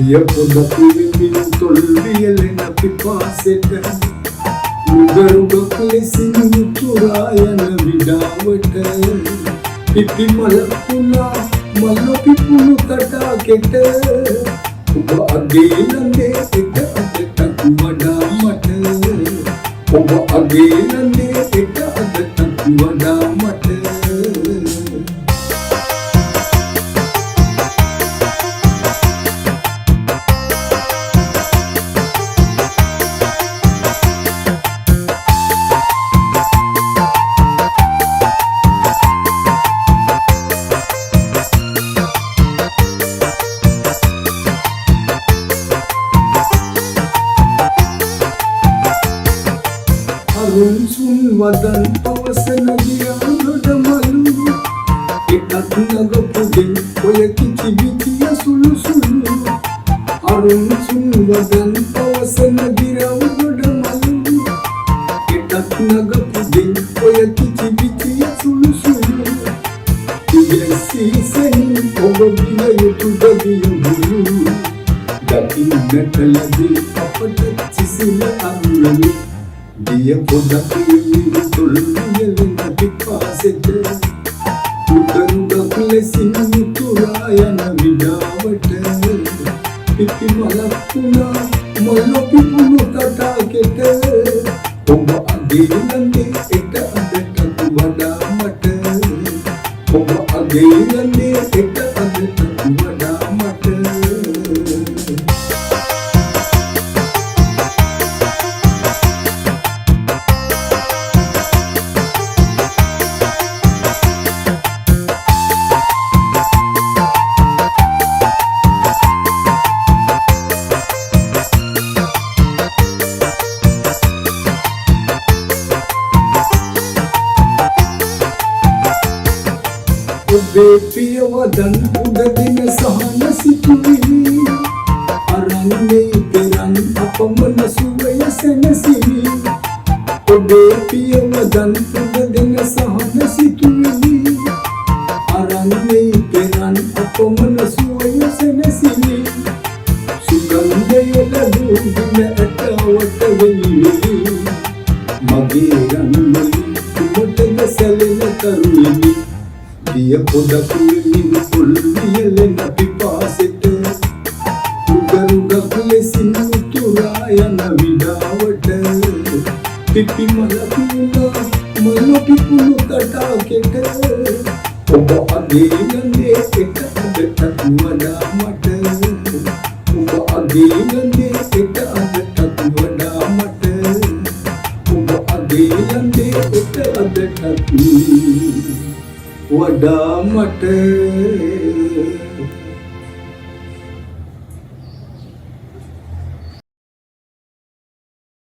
දිය පොදක් විඳින තොල්වියලෙන පිපාසෙට උගරුගක් ලෙසින් උතුරා යන විඩාවට පිපි මල පුලා මල පිපුණු තටාකෙට ඔබ අගේ නන්දේ එක අදටත් වඩා මට ඔබ අගේ නන්දේ එක අදටත් වඩා මට Runsun wadan pawasana diyanod malu Itat nagapudin oya kichi bitiya sulu sulu Runsun wadan pawasana diyanod malu Itat nagapudin oya kichi bitiya sulu sulu Iyasi sahin oba bila yutu dadiya bulu Dakin nataladi apadat sisila amulani දිය පොදක් විඳින තොල්වියලෙන පිපාසෙට උගරුගක් ලෙසින් උතුරා යන විඩාවට පිපි මලක් පුනා මල පිපුණු තටාකෙට ඔබ අගේ නන්දේ එක අදටත් වඩා මට ඔබ අගේ නන්දේ එක අදටත් වඩා මට ඔබේ පියවදන් උදදින සහන සිතුවිලි අරන්නේ පෙරන් අපමණ සුවය සැනසිලි ඔබේ පියවදන් උදදින සහන සිතුවිලි අරන්නේ පෙරන් අපමණ සුවය සැනසිලි සුගන්ධය ලැබූ දින ඇටවට වෙලිලි මගේ රන්වලි උඹටද සැලෙන කරුණි දිය පොදක් විඳින තොල්වියලෙන පිපාසෙට උගරුගක් ලෙසින් උතුරා යන විඩාවට පිපි මල පුනා මල පිපුණු තටාකෙට ඔබ අගේ නන්දේ එක අදටත් වඩා මට ඔබ අගේ නන්දේ එක අදටත් වඩා මට ඔබ අගේ නන්දේ එක අදටත් වඩා මට